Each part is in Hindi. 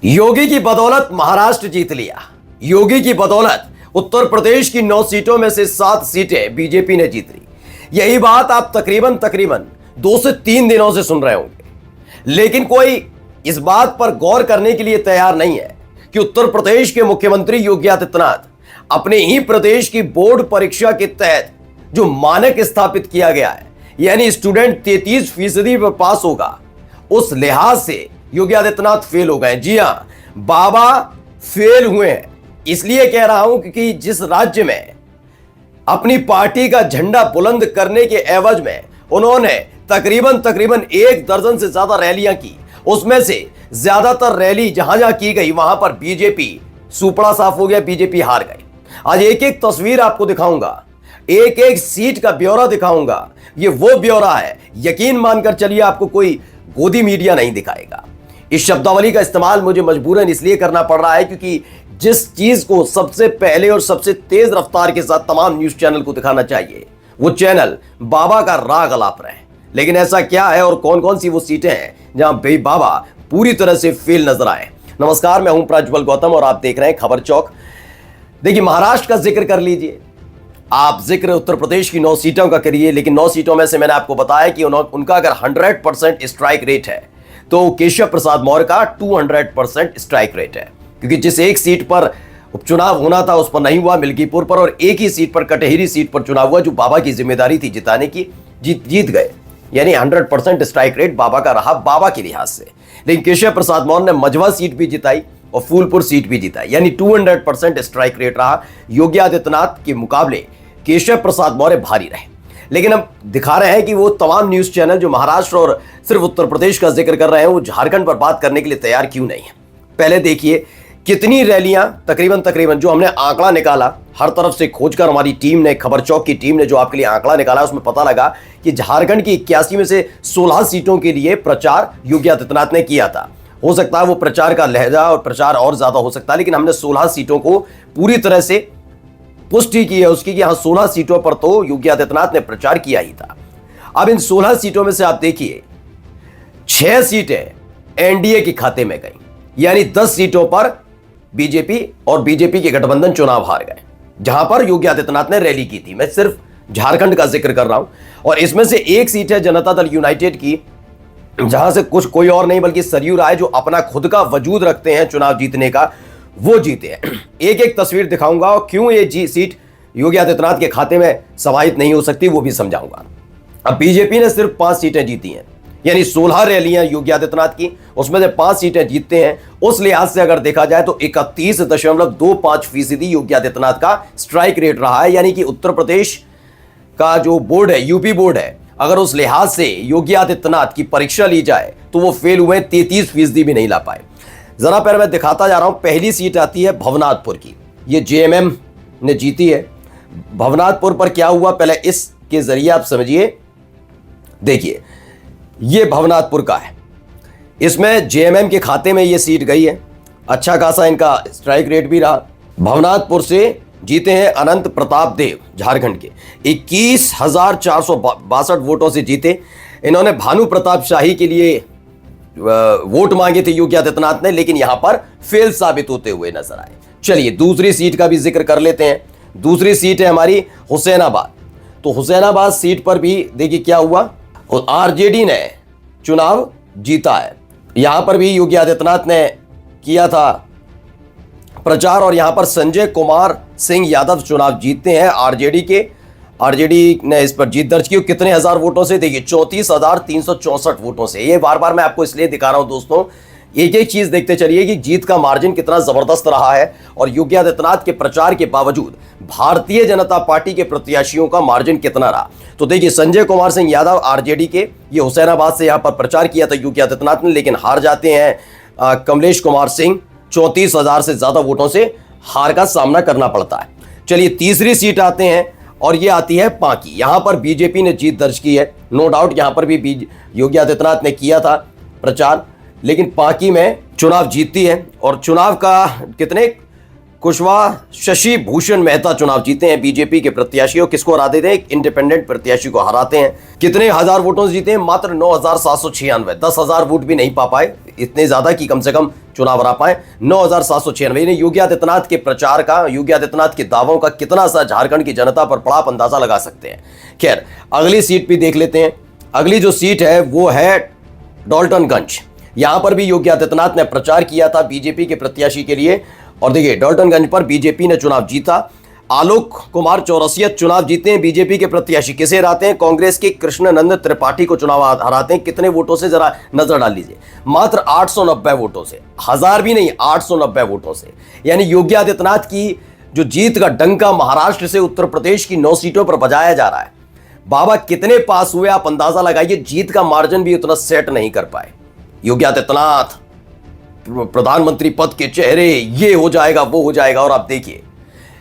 योगी की बदौलत महाराष्ट्र जीत लिया। योगी की बदौलत उत्तर प्रदेश की 9 सीटों में से 7 सीटें बीजेपी ने जीत ली। यही बात आप तकरीबन 2 से 3 दिनों से सुन रहे होंगे, लेकिन कोई इस बात पर गौर करने के लिए तैयार नहीं है कि उत्तर प्रदेश के मुख्यमंत्री योगी आदित्यनाथ अपने ही प्रदेश की बोर्ड परीक्षा के तहत जो मानक स्थापित किया गया है, यानी स्टूडेंट 33% पर पास होगा, उस लिहाज से योगी आदित्यनाथ फेल हो गए। जी हां, बाबा फेल हुए हैं। इसलिए कह रहा हूं क्योंकि जिस राज्य में अपनी पार्टी का झंडा बुलंद करने के एवज में उन्होंने तकरीबन 1 दर्जन से ज्यादा रैलियां की, उसमें से ज्यादातर रैली जहां जहां की गई वहां पर बीजेपी सुपड़ा साफ हो गया, बीजेपी हार गई। आज एक एक तस्वीर आपको दिखाऊंगा, एक एक सीट का ब्यौरा दिखाऊंगा। ये वो ब्यौरा है, यकीन मानकर चलिए, आपको कोई गोदी मीडिया नहीं दिखाएगा। इस शब्दावली का इस्तेमाल मुझे मजबूरन इसलिए करना पड़ रहा है क्योंकि जिस चीज को सबसे पहले और सबसे तेज रफ्तार के साथ तमाम न्यूज चैनल को दिखाना चाहिए, वो चैनल बाबा का राग अलाप रहे हैं। लेकिन ऐसा क्या है और कौन कौन सी वो सीटें हैं जहां बाबा पूरी तरह से फेल नजर आए। नमस्कार, मैं हूं प्रज्वल गौतम और आप देख रहे हैं खबर चौक। देखिए, महाराष्ट्र का जिक्र कर लीजिए, आप जिक्र उत्तर प्रदेश की 9 सीटों का करिए, लेकिन 9 सीटों में से मैंने आपको बताया कि उनका अगर 100% स्ट्राइक रेट है तो केशव प्रसाद मौर्य का 200% स्ट्राइक रेट है, क्योंकि जिस एक सीट पर उपचुनाव होना था उस पर नहीं हुआ, मिल्कीपुर पर, और एक ही सीट पर, कटहरी सीट पर चुनाव हुआ जो बाबा की जिम्मेदारी थी जिताने की, जीत गए। यानी 100% स्ट्राइक रेट बाबा का रहा, बाबा के लिहाज से। लेकिन केशव प्रसाद मौर्य ने मझवा सीट भी जिताई और फूलपुर सीट भी जिताई, यानी 200% स्ट्राइक रेट रहा। योगी आदित्यनाथ के मुकाबले केशव प्रसाद मौर्य भारी रहे। लेकिन हम दिखा रहे हैं कि वो तमाम न्यूज चैनल जो महाराष्ट्र और सिर्फ उत्तर प्रदेश का जिक्र कर रहे हैं, वो झारखंड पर बात करने के लिए तैयार क्यों नहीं है। पहले देखिए कितनी रैलियां तकरीबन जो हमने आंकड़ा निकाला, हर तरफ से खोजकर हमारी टीम ने, खबर चौक की टीम ने जो आपके लिए आंकड़ा निकाला, उसमें पता लगा कि झारखंड की 81 में से 16 सीटों के लिए प्रचार योगी आदित्यनाथ ने किया था। हो सकता है वो प्रचार का लहजा और प्रचार और ज्यादा हो सकता है, लेकिन हमने 16 सीटों को पूरी तरह से पुष्टि की है उसकी कि यहां 16 सीटों पर तो योगी आदित्यनाथ ने प्रचार किया ही था। अब इन 16 सीटों में से आप देखिए 6 सीटें एनडीए के खाते में गई, यानी 10 सीटों पर बीजेपी और बीजेपी के गठबंधन चुनाव हार गए, जहां पर योगी आदित्यनाथ ने रैली की थी। मैं सिर्फ झारखंड का जिक्र कर रहा हूं, और इसमें से एक सीट है जनता दल यूनाइटेड की, जहां से कुछ कोई और नहीं बल्कि सरयू राय, जो अपना खुद का वजूद रखते हैं चुनाव जीतने का, वो जीते हैं। एक एक तस्वीर दिखाऊंगा और क्यों ये सीट योगी आदित्यनाथ के खाते में समाहित नहीं हो सकती वो भी समझाऊंगा। अब बीजेपी ने सिर्फ 5 सीटें जीती हैं, यानी 16 रैलियां योगी आदित्यनाथ की, उसमें से 5 सीटें जीतते हैं। उस लिहाज से अगर देखा जाए तो 31.25% योगी आदित्यनाथ का स्ट्राइक रेट रहा है, यानी कि उत्तर प्रदेश का जो बोर्ड है, यूपी बोर्ड है, अगर उस लिहाज से योगी आदित्यनाथ की परीक्षा ली जाए तो वो फेल हुए, 33% भी नहीं ला पाए। जरा पहले मैं दिखाता जा रहा हूं। पहली सीट आती है भवनाथपुर की, ये जेएमएम ने जीती है। भवनाथपुर पर क्या हुआ, पहले इसके जरिए आप समझिए। देखिए, ये भवनाथपुर का है, इसमें जेएमएम के खाते में ये सीट गई है। अच्छा खासा इनका स्ट्राइक रेट भी रहा। भवनाथपुर से जीते हैं अनंत प्रताप देव, झारखंड के, 21,462 वोटों से जीते। इन्होंने भानु प्रताप शाही के लिए वोट मांगे थे योगी आदित्यनाथ ने, लेकिन यहां पर फेल साबित होते हुए नजर आए। चलिए दूसरी सीट का भी जिक्र कर लेते हैं। दूसरी सीट है हमारी हुसैनाबाद। तो हुसैनाबाद सीट पर भी देखिए क्या हुआ, आरजेडी ने चुनाव जीता है। यहां पर भी योगी आदित्यनाथ ने किया था प्रचार, और यहां पर संजय कुमार सिंह यादव चुनाव जीतते हैं आरजेडी ने इस पर जीत दर्ज की। कितने हजार वोटों से, देखिए 34,364 वोटों से। ये बार बार मैं आपको इसलिए दिखा रहा हूं दोस्तों, एक एक चीज देखते चलिए कि जीत का मार्जिन कितना जबरदस्त रहा है, और योगी आदित्यनाथ के प्रचार के बावजूद भारतीय जनता पार्टी के प्रत्याशियों का मार्जिन कितना रहा। तो देखिए, संजय कुमार सिंह यादव आरजेडी के, ये हुसैनाबाद से यहां पर प्रचार किया था योगी आदित्यनाथ ने, लेकिन हार जाते हैं कमलेश कुमार सिंह। 34,000 से ज्यादा वोटों से हार का सामना करना पड़ता है। चलिए तीसरी सीट आते हैं, और ये आती है पांकी। यहां पर बीजेपी ने जीत दर्ज की है, नो डाउट। यहां पर भी योगी आदित्यनाथ ने किया था प्रचार, लेकिन पांकी में चुनाव जीतती है। और चुनाव का कितने, कुशवाहा शशि भूषण मेहता चुनाव जीते हैं बीजेपी के प्रत्याशी, और किसको हरा देते हैं, एक इंडिपेंडेंट प्रत्याशी को हराते हैं। कितने हजार वोटों से जीते हैं, मात्र 9,796, 10,000 वोट भी नहीं पा पाए, इतने ज्यादा कि कम से कम चुनाव हरा पाए 9,796। यानी योगी आदित्यनाथ के प्रचार का, योगी आदित्यनाथ के दावों का कितना असर झारखंड की जनता पर पड़ा, आप अंदाजा लगा सकते हैं। खैर, अगली सीट भी देख लेते हैं। अगली जो सीट है वो है डाल्टनगंज। यहां पर भी योगी आदित्यनाथ ने प्रचार किया था बीजेपी के प्रत्याशी के लिए, और देखिए डाल्टनगंज पर बीजेपी ने चुनाव जीता। आलोक कुमार चौरसिया चुनाव जीते हैं बीजेपी के प्रत्याशी। किसे हराते हैं? कांग्रेस के कृष्णानंद त्रिपाठी को चुनाव हराते हैं। कितने वोटों से, जरा नजर डाल लीजिए, मात्र 890 वोटों से। 1000 भी नहीं, 890 वोटों से। यानी योगी आदित्यनाथ की जो जीत का डंका महाराष्ट्र से उत्तर प्रदेश की 9 सीटों पर बजाया जा रहा है। बाबा कितने पास हुए आप अंदाजा लगाइए। जीत का मार्जिन भी उतना सेट नहीं कर पाए। योगी आदित्यनाथ प्रधानमंत्री पद के चेहरे, ये हो जाएगा वो हो जाएगा, और आप देखिए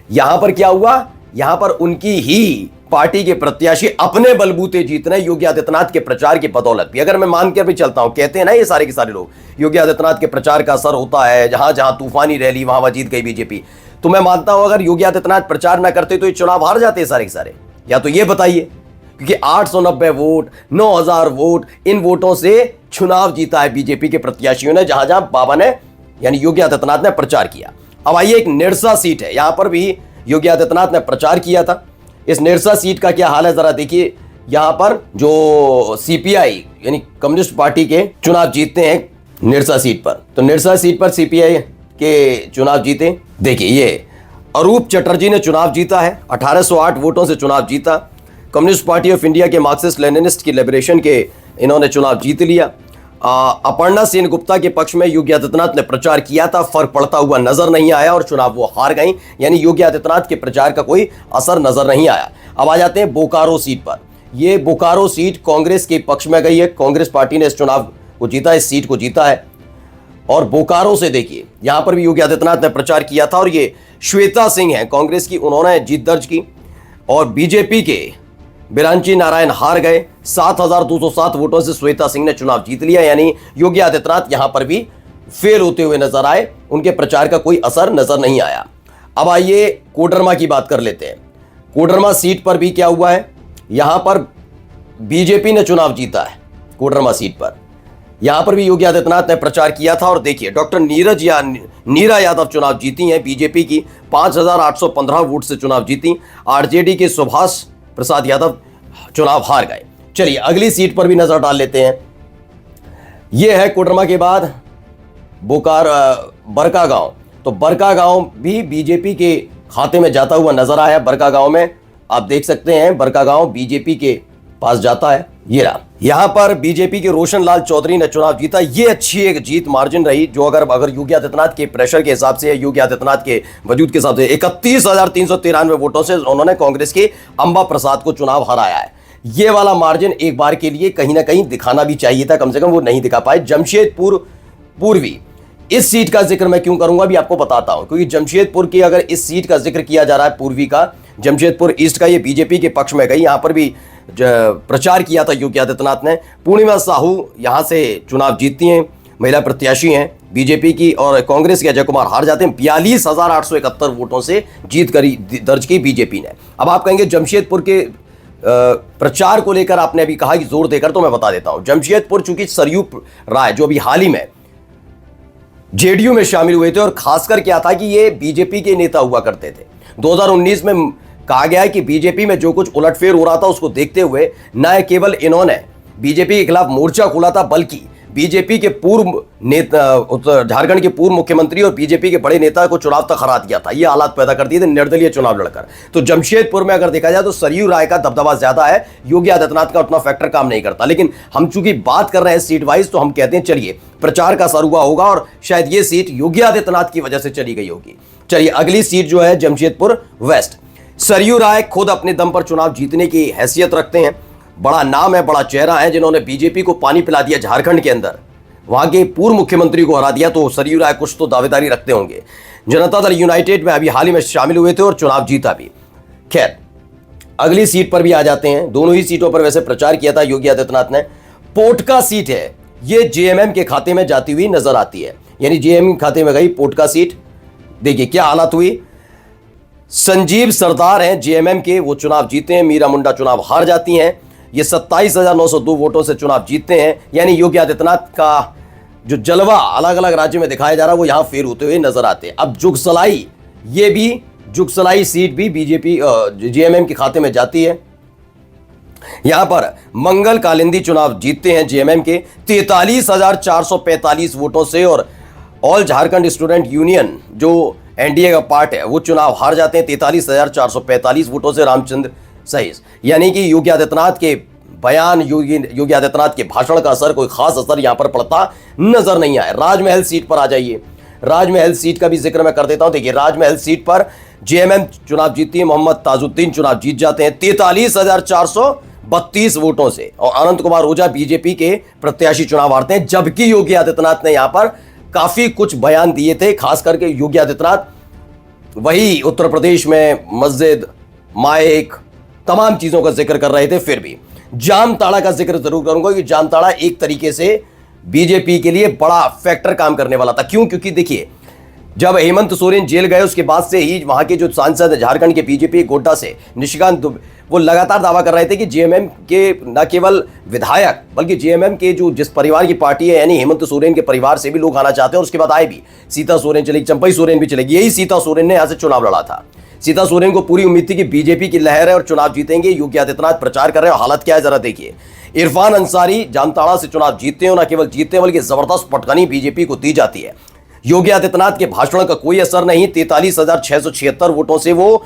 यहां पर क्या हुआ। यहां पर उनकी ही पार्टी के प्रत्याशी अपने बलबूते जीत रहे योगी आदित्यनाथ के प्रचार की बदौलत भी। अगर मैं मानकर भी चलता हूं, कहते हैं ना ये सारे के सारे लोग योगी आदित्यनाथ के प्रचार का असर होता है, जहां जहां तूफानी रैली वहां जीत गई बीजेपी, तो मैं मानता हूं अगर योगी आदित्यनाथ प्रचार ना करते तो ये चुनाव हार जाते सारे के सारे। या तो ये बताइए, क्योंकि 890 वोट, 9,000 वोट, इन वोटों से चुनाव जीता है बीजेपी के प्रत्याशियों ने, जहां जहां बाबा ने यानी योगी आदित्यनाथ ने प्रचार किया। अब आइए, एक निरसा सीट है, यहां पर भी योगी आदित्यनाथ ने प्रचार किया था। इस निरसा सीट का क्या हाल है जरा देखिए। यहां पर जो सीपीआई यानी कम्युनिस्ट पार्टी के चुनाव जीतते हैं निरसा सीट पर, तो निरसा सीट पर सीपीआई के चुनाव जीते। देखिए, ये अरूप चटर्जी ने चुनाव जीता है, 1808 वोटों से चुनाव जीता। कम्युनिस्ट पार्टी ऑफ इंडिया के मार्क्सिस्ट लेनिनिस्ट की लिबरेशन के इन्होंने चुनाव जीत लिया। अपर्णा सेन गुप्ता के पक्ष में योगी आदित्यनाथ ने प्रचार किया था, फर्क पड़ता हुआ नजर नहीं आया और चुनाव वो हार गई। यानी योगी आदित्यनाथ के प्रचार का कोई असर नजर नहीं आया। अब आ जाते हैं बोकारो सीट पर। यह बोकारो सीट कांग्रेस के पक्ष में गई है। कांग्रेस पार्टी ने इस चुनाव को जीता, इस सीट को जीता है। और बोकारो से देखिए, यहां पर भी योगी आदित्यनाथ ने प्रचार किया था, और ये श्वेता सिंह है कांग्रेस की, उन्होंने जीत दर्ज की। और बीजेपी के बिरांची नारायण हार गए। 7,207 वोटों से श्वेता सिंह ने चुनाव जीत लिया। यानी योगी आदित्यनाथ यहां पर भी फेल होते हुए नजर आए, उनके प्रचार का कोई असर नजर नहीं आया। अब आइए कोडरमा की बात कर लेते हैं। कोडरमा सीट पर भी क्या हुआ है, यहां पर बीजेपी ने चुनाव जीता है। कोडरमा सीट पर यहां पर भी योगी आदित्यनाथ ने प्रचार किया था, और देखिए डॉक्टर नीरा यादव चुनाव जीती हैं बीजेपी की, 5,815 वोट से चुनाव जीती। आरजेडी के सुभाष प्रसाद यादव चुनाव हार गए। चलिए अगली सीट पर भी नजर डाल लेते हैं। यह है कोडरमा के बाद बरकागांव। तो बरकागांव भी बीजेपी के खाते में जाता हुआ नजर आया। बरकागांव में आप देख सकते हैं, बरकागांव बीजेपी के पास जाता है। ये रहा, यहां पर बीजेपी के रोशन लाल चौधरी ने चुनाव जीता। ये अच्छी एक जीत मार्जिन रही, जो अगर योगी आदित्यनाथ के प्रेशर के हिसाब से, योगी आदित्यनाथ के वजूद के हिसाब से 31,393 वोटों से उन्होंने कांग्रेस के अंबा प्रसाद को चुनाव हराया है। ये वाला मार्जिन एक बार के लिए कहीं ना कहीं दिखाना भी चाहिए था, कम से कम वो नहीं दिखा पाए। जमशेदपुर पूर्वी, इस सीट का जिक्र मैं क्यों करूंगा अभी आपको बताता हूं, क्योंकि जमशेदपुर की अगर इस सीट का जिक्र किया जा रहा है, पूर्वी का, जमशेदपुर ईस्ट का, ये बीजेपी के पक्ष में गई। यहां पर भी प्रचार किया था योगी आदित्यनाथ ने। पूर्णिमा साहू यहां से चुनाव जीतती हैं, महिला प्रत्याशी हैं बीजेपी की, और कांग्रेस के अजय कुमार हार जाते हैं। 42,871 वोटों से जीत दर्ज की बीजेपी ने। अब आप कहेंगे जमशेदपुर के प्रचार को लेकर आपने अभी कहा कि जोर देकर, तो मैं बता देता हूं। जमशेदपुर चूंकि सरयू राय जो अभी हाल ही में जेडीयू में शामिल हुए थे, और खासकर क्या था कि ये बीजेपी के नेता हुआ करते थे। 2019 में कहा गया है कि बीजेपी में जो कुछ उलटफेर हो रहा था उसको देखते हुए न केवल इन्होंने बीजेपी के खिलाफ मोर्चा खोला था, बल्कि बीजेपी के पूर्व नेता, झारखंड के पूर्व मुख्यमंत्री और बीजेपी के बड़े नेता को चुनाव तक हरा दिया था। ये हालात पैदा कर दिए थे निर्दलीय चुनाव लड़कर। तो जमशेदपुर में अगर देखा जाए तो सरयू राय का दबदबा ज्यादा है, योगी आदित्यनाथ का उतना फैक्टर काम नहीं करता। लेकिन हम चूंकि बात कर रहे हैं सीट वाइज, तो हम कहते हैं चलिए प्रचार का असर हुआ होगा, और शायद ये सीट योगी आदित्यनाथ की वजह से चली गई होगी। चलिए अगली सीट जो है जमशेदपुर वेस्ट। सरयू राय खुद अपने दम पर चुनाव जीतने की हैसियत रखते हैं, बड़ा नाम है, बड़ा चेहरा है, जिन्होंने बीजेपी को पानी पिला दिया झारखंड के अंदर, वहां के पूर्व मुख्यमंत्री को हरा दिया। तो सरयू राय कुछ तो दावेदारी रखते होंगे। जनता दल यूनाइटेड में अभी हाल ही में शामिल हुए थे और चुनाव जीता भी। खैर अगली सीट पर भी आ जाते हैं। दोनों ही सीटों पर वैसे प्रचार किया था योगी आदित्यनाथ ने। पोटका सीट है, ये जेएमएम के खाते में जाती हुई नजर आती है, यानी जेएमएम खाते में गई पोटका सीट। देखिए क्या हालत हुई। संजीव सरदार हैं जेएमएम के, वो चुनाव जीते हैं। मीरा मुंडा चुनाव हार जाती हैं। ये 27,902 वोटों से चुनाव जीतते हैं। यानी योगी आदित्यनाथ का जो जलवा अलग अलग राज्य में दिखाया जा रहा है वो यहां फेर होते हुए नजर आते हैं। अब जुगसलाई, ये भी जुगसलाई सीट भी बीजेपी जेएमएम के खाते में जाती है। यहां पर मंगल कालिंदी चुनाव जीतते हैं जेएमएम के 43,445 वोटों से, और ऑल झारखंड स्टूडेंट यूनियन जो एनडीए का पार्ट है वो चुनाव हार जाते हैं 43,445 वोटों से रामचंद्र सहित। यानी कि योगी आदित्यनाथ के बयान, योगी आदित्यनाथ के भाषण का असर, कोई खास असर यहां पर पड़ता नजर नहीं आया। राजमहल सीट पर आ जाइए, राजमहल सीट का भी जिक्र मैं कर देता हूं। देखिए, राजमहल सीट पर जेएमएम चुनाव जीतती है, मोहम्मद ताजुद्दीन चुनाव जीत जाते हैं 43,432 वोटों से, और अनंत कुमार ओझा बीजेपी के प्रत्याशी चुनाव हारते हैं। जबकि योगी आदित्यनाथ ने यहां पर काफी कुछ बयान दिए थे, खास करके योगी आदित्यनाथ वही उत्तर प्रदेश में मस्जिद, माइक, तमाम चीजों का जिक्र कर रहे थे। फिर भी जामताड़ा का जिक्र जरूर करूंगा कि जामताड़ा एक तरीके से बीजेपी के लिए बड़ा फैक्टर काम करने वाला था। क्यों? क्योंकि देखिए, जब हेमंत सोरेन जेल गए उसके बाद से ही वहां के जो सांसद है झारखंड के बीजेपी गोड्डा से, निशिकांत, वो लगातार दावा कर रहे थे कि जेएमएम के न केवल विधायक बल्कि जेएमएम के जो जिस परिवार की पार्टी है यानी हेमंत सोरेन के परिवार से भी लोग आना चाहते हैं, और उसके बाद आए भी। सीता सोरेन चलेगी, चंपई सोरेन भी चलेगी। यही सीता सोरेन ने यहां से चुनाव लड़ा था। सीता सोरेन को पूरी उम्मीद थी कि बीजेपी की लहर है और चुनाव जीतेंगे। योगी आदित्यनाथ प्रचार कर रहे हैं, हालत क्या है जरा देखिए। इरफान अंसारी जामताड़ा से चुनाव जीतते हैं, न केवल जीतते हैं बल्कि जबरदस्त पटकनी बीजेपी को दी जाती है। योगी आदित्यनाथ के भाषण का कोई असर नहीं, 43,676 वोटों से वो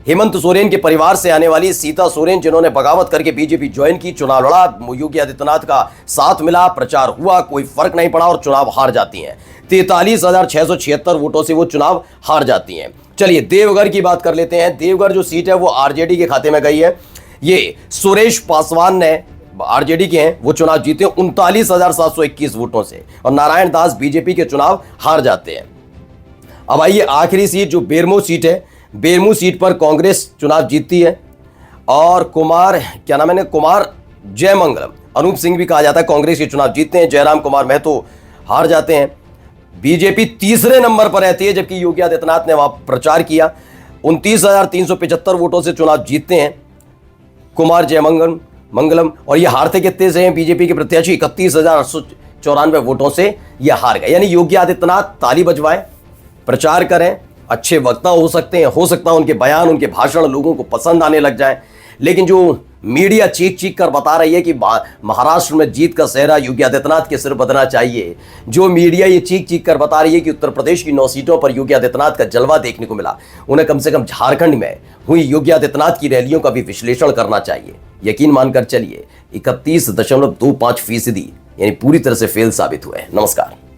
हेमंत सोरेन के परिवार से आने वाली सीता सोरेन, जिन्होंने बगावत करके बीजेपी ज्वाइन की, चुनाव लड़ा, योगी आदित्यनाथ का साथ मिला, प्रचार हुआ, कोई फर्क नहीं पड़ा और चुनाव हार जाती हैं। 43,676 वोटों से वो चुनाव हार जाती हैं। चलिए देवघर की बात कर लेते हैं। देवघर जो सीट है वो आरजेडी के खाते में गई है। ये सुरेश पासवान ने, आरजेडी के हैं, वो चुनाव जीते 39,721 वोटों से, और नारायण दास बीजेपी के चुनाव हार जाते हैं। अब आइए आखिरी सीट जो बेरमो सीट है, बेरमो सीट पर कांग्रेस चुनाव जीतती है, और कुमार, क्या नाम है, कुमार जयमंगलम, अनूप सिंह भी कहा जाता है, कांग्रेस के चुनाव जीतते हैं। जयराम कुमार महतो हार जाते हैं। बीजेपी तीसरे नंबर पर रहती है, जबकि योगी आदित्यनाथ ने वहां प्रचार किया। 29,375 वोटों से चुनाव जीतते हैं कुमार जयमंगलम, और ये हारते कितने से हैं बीजेपी के प्रत्याशी? 31,894 वोटों से ये हार गए। यानी योगी आदित्यनाथ ताली बजवाएं, प्रचार करें, अच्छे वक्ता हो सकते हैं, हो सकता है उनके बयान, उनके भाषण लोगों को पसंद आने लग जाए, लेकिन जो मीडिया चीख कर बता रही है कि महाराष्ट्र में जीत का सेहरा योगी आदित्यनाथ के सिर बदलना चाहिए, जो मीडिया ये चीख कर बता रही है कि उत्तर प्रदेश की 9 सीटों पर योगी आदित्यनाथ का जलवा देखने को मिला, उन्हें कम से कम झारखंड में हुई योगी आदित्यनाथ की रैलियों का भी विश्लेषण करना चाहिए। यकीन मानकर चलिए 31.25% यानी पूरी तरह से फेल साबित हुए। नमस्कार।